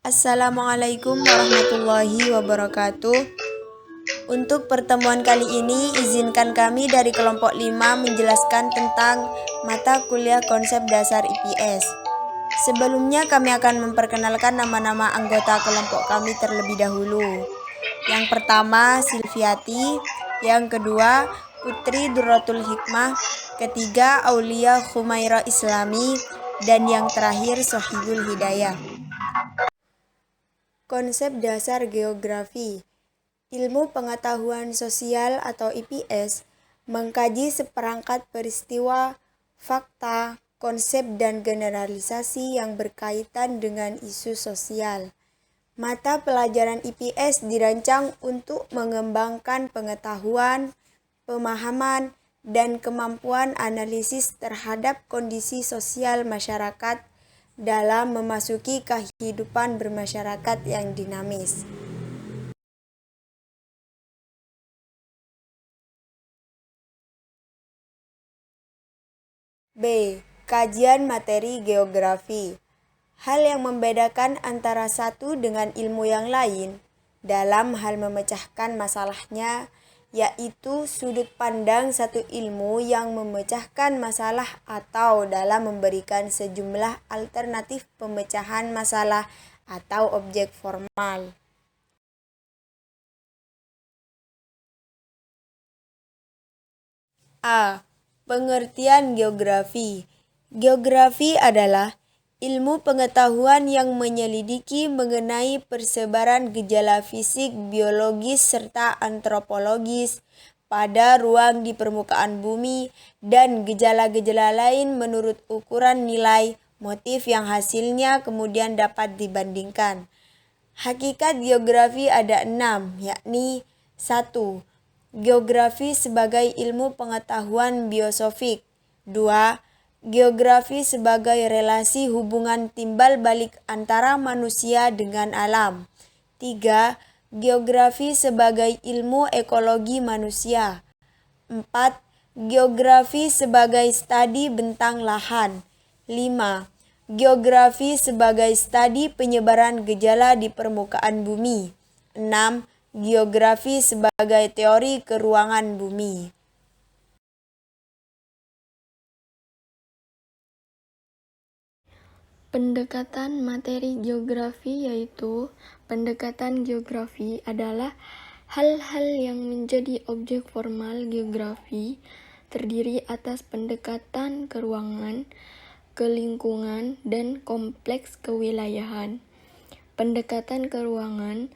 Assalamualaikum warahmatullahi wabarakatuh. Untuk pertemuan kali ini, izinkan kami dari kelompok 5 menjelaskan tentang mata kuliah konsep dasar IPS. Sebelumnya kami akan memperkenalkan nama-nama anggota kelompok kami terlebih dahulu. Yang pertama, Silviati. Yang kedua, Putri Durratul Hikmah. Ketiga, Aulia Khumaira Islami. Dan yang terakhir, Sohibul Hidayah. Konsep dasar geografi. Ilmu pengetahuan sosial atau IPS mengkaji seperangkat peristiwa, fakta, konsep dan generalisasi yang berkaitan dengan isu sosial. Mata pelajaran IPS dirancang untuk mengembangkan pengetahuan, pemahaman, dan kemampuan analisis terhadap kondisi sosial masyarakat dalam memasuki kehidupan bermasyarakat yang dinamis. B. Kajian materi geografi. Hal yang membedakan antara satu dengan ilmu yang lain dalam hal memecahkan masalahnya yaitu sudut pandang satu ilmu yang memecahkan masalah atau dalam memberikan sejumlah alternatif pemecahan masalah atau objek formal. A. Pengertian geografi. Geografi adalah ilmu pengetahuan yang menyelidiki mengenai persebaran gejala fisik, biologis, serta antropologis pada ruang di permukaan bumi dan gejala-gejala lain menurut ukuran nilai motif yang hasilnya kemudian dapat dibandingkan. Hakikat geografi ada 6, yakni 1. Geografi sebagai ilmu pengetahuan biosofik. 2. Geografi sebagai relasi hubungan timbal balik antara manusia dengan alam. 3. Geografi sebagai ilmu ekologi manusia. 4. Geografi sebagai studi bentang lahan. 5. Geografi sebagai studi penyebaran gejala di permukaan bumi. 6. Geografi sebagai teori keruangan bumi. Pendekatan materi geografi yaitu pendekatan geografi adalah hal-hal yang menjadi objek formal geografi terdiri atas pendekatan ke ruangan, ke lingkungan, dan kompleks kewilayahan. Pendekatan ke ruangan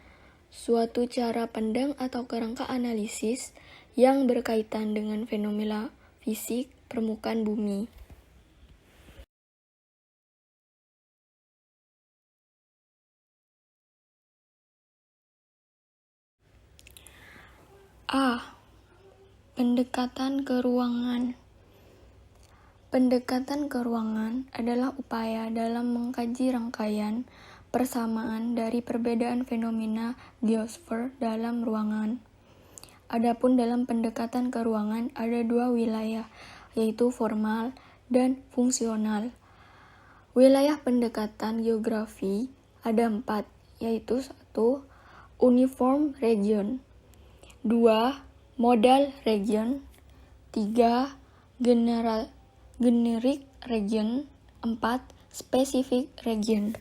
suatu cara pandang atau kerangka analisis yang berkaitan dengan fenomena fisik permukaan bumi. A. Pendekatan ke ruangan. Pendekatan ke ruangan adalah upaya dalam mengkaji rangkaian persamaan dari perbedaan fenomena geosfer dalam ruangan. Adapun dalam pendekatan ke ruangan ada dua wilayah, yaitu formal dan fungsional. Wilayah pendekatan geografi ada 4, yaitu 1. Uniform region, 2. Modal region, 3. Generic region, 4. Specific region.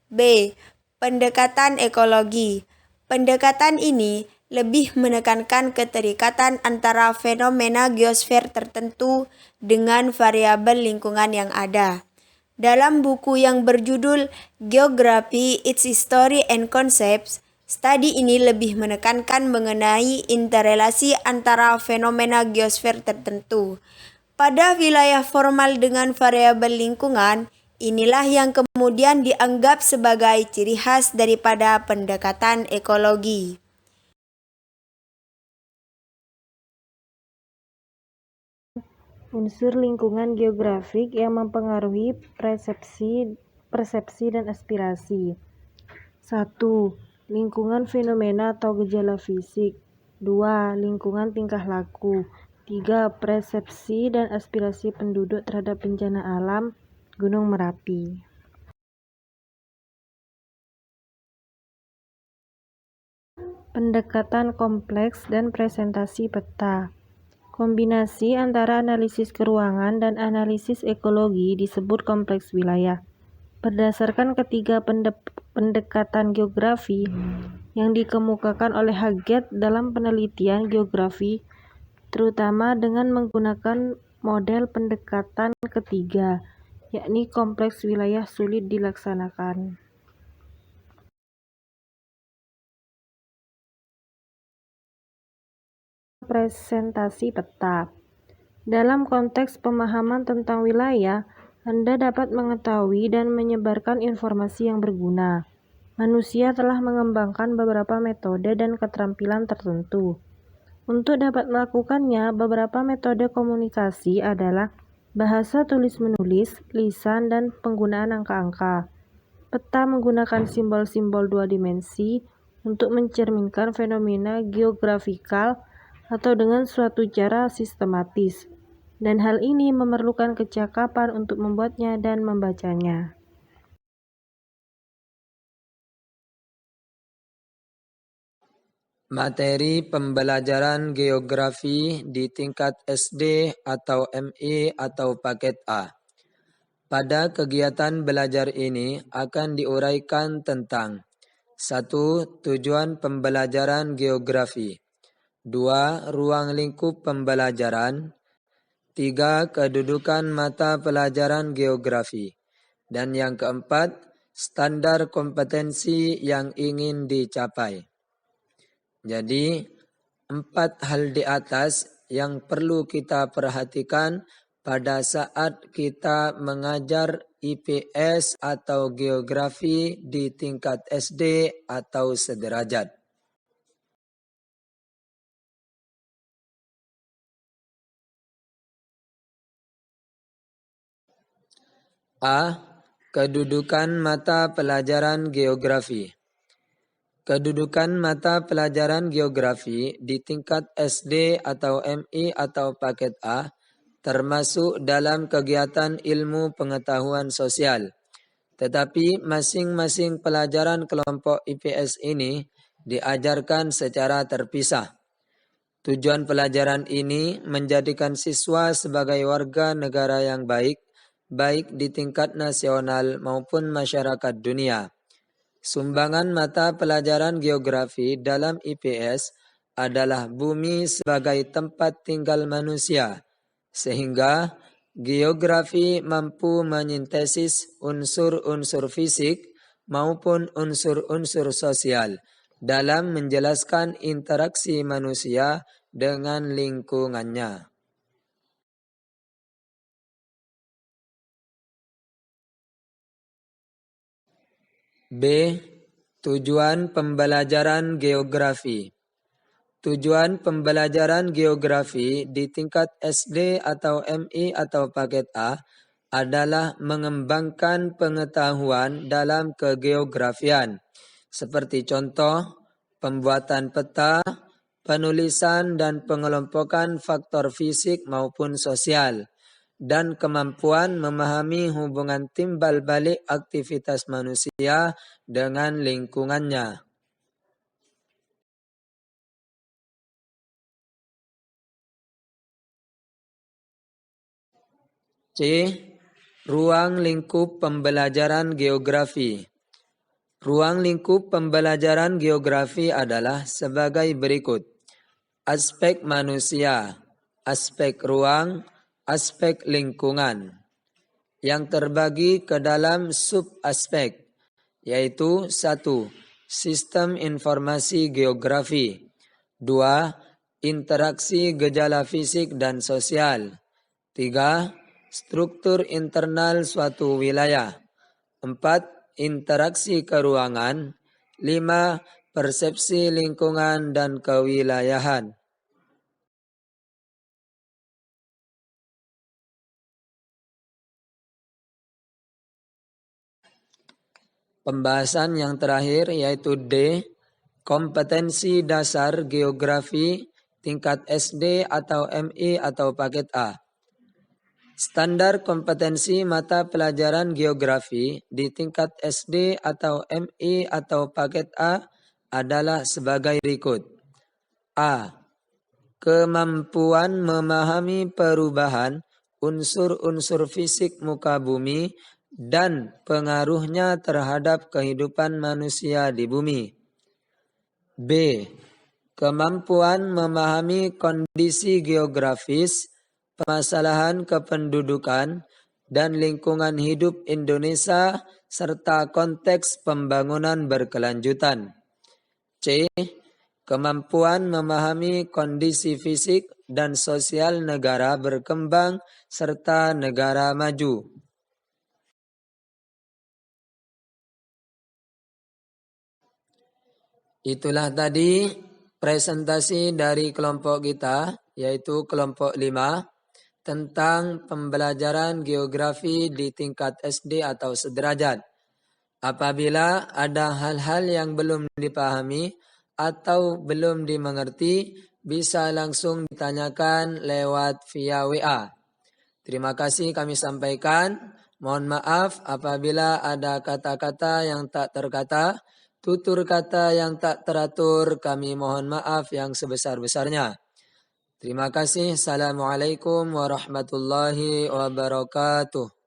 B. Pendekatan ekologi. Pendekatan ini lebih menekankan keterikatan antara fenomena geosfer tertentu dengan variabel lingkungan yang ada. Dalam buku yang berjudul Geography, Its History and Concepts, studi ini lebih menekankan mengenai interrelasi antara fenomena geosfer tertentu. Pada wilayah formal dengan variabel lingkungan, inilah yang kemudian dianggap sebagai ciri khas daripada pendekatan ekologi. Unsur lingkungan geografik yang mempengaruhi persepsi dan aspirasi. 1. Lingkungan fenomena atau gejala fisik. 2. Lingkungan tingkah laku. 3. Persepsi dan aspirasi penduduk terhadap bencana alam Gunung Merapi. Pendekatan kompleks dan presentasi peta. Kombinasi antara analisis keruangan dan analisis ekologi disebut kompleks wilayah. Berdasarkan ketiga pendekatan geografi yang dikemukakan oleh Haggett dalam penelitian geografi, terutama dengan menggunakan model pendekatan ketiga, yakni kompleks wilayah sulit dilaksanakan. Presentasi peta. Dalam konteks pemahaman tentang wilayah, Anda dapat mengetahui dan menyebarkan informasi yang berguna. Manusia telah mengembangkan beberapa metode dan keterampilan tertentu. Untuk dapat melakukannya, beberapa metode komunikasi adalah bahasa tulis-menulis, lisan, dan penggunaan angka-angka. Peta menggunakan simbol-simbol dua dimensi untuk mencerminkan fenomena geografikal atau dengan suatu cara sistematis, dan hal ini memerlukan kecakapan untuk membuatnya dan membacanya. Materi pembelajaran geografi di tingkat SD atau MI atau paket A. Pada kegiatan belajar ini akan diuraikan tentang 1. Tujuan pembelajaran geografi. 2. Ruang lingkup pembelajaran. 3. Kedudukan mata pelajaran geografi. Dan yang keempat, standar kompetensi yang ingin dicapai. Jadi, 4 hal di atas yang perlu kita perhatikan pada saat kita mengajar IPS atau geografi di tingkat SD atau sederajat. A. Kedudukan mata pelajaran geografi. Kedudukan mata pelajaran geografi di tingkat SD atau MI atau paket A termasuk dalam kegiatan ilmu pengetahuan sosial. Tetapi masing-masing pelajaran kelompok IPS ini diajarkan secara terpisah. Tujuan pelajaran ini menjadikan siswa sebagai warga negara yang baik di tingkat nasional maupun masyarakat dunia. Sumbangan mata pelajaran geografi dalam IPS adalah bumi sebagai tempat tinggal manusia, sehingga geografi mampu menyintesis unsur-unsur fisik maupun unsur-unsur sosial dalam menjelaskan interaksi manusia dengan lingkungannya. B. Tujuan pembelajaran geografi. Tujuan pembelajaran geografi di tingkat SD atau MI atau paket A adalah mengembangkan pengetahuan dalam kegeografian, seperti contoh, pembuatan peta, penulisan dan pengelompokan faktor fisik maupun sosial, dan kemampuan memahami hubungan timbal balik aktivitas manusia dengan lingkungannya. C. Ruang lingkup pembelajaran geografi. Ruang lingkup pembelajaran geografi adalah sebagai berikut. Aspek manusia, aspek ruang, aspek lingkungan, yang terbagi ke dalam sub-aspek, yaitu 1. Sistem informasi geografi. 2. Interaksi gejala fisik dan sosial. 3. Struktur internal suatu wilayah. 4. Interaksi keruangan. 5. Persepsi lingkungan dan kewilayahan. Pembahasan yang terakhir yaitu D. Kompetensi dasar geografi tingkat SD atau MI atau paket A. Standar kompetensi mata pelajaran geografi di tingkat SD atau MI atau paket A adalah sebagai berikut. A. Kemampuan memahami perubahan unsur-unsur fisik muka bumi dan pengaruhnya terhadap kehidupan manusia di bumi. B. Kemampuan memahami kondisi geografis, permasalahan kependudukan, dan lingkungan hidup Indonesia serta konteks pembangunan berkelanjutan. C. Kemampuan memahami kondisi fisik dan sosial negara berkembang serta negara maju. Itulah tadi presentasi dari kelompok kita, yaitu kelompok 5, tentang pembelajaran geografi di tingkat SD atau sederajat. Apabila ada hal-hal yang belum dipahami atau belum dimengerti, bisa langsung ditanyakan lewat via WA. Terima kasih kami sampaikan. Mohon maaf apabila ada kata-kata yang tak terkata, tutur kata yang tak teratur, kami mohon maaf yang sebesar-besarnya. Terima kasih. Assalamualaikum warahmatullahi wabarakatuh.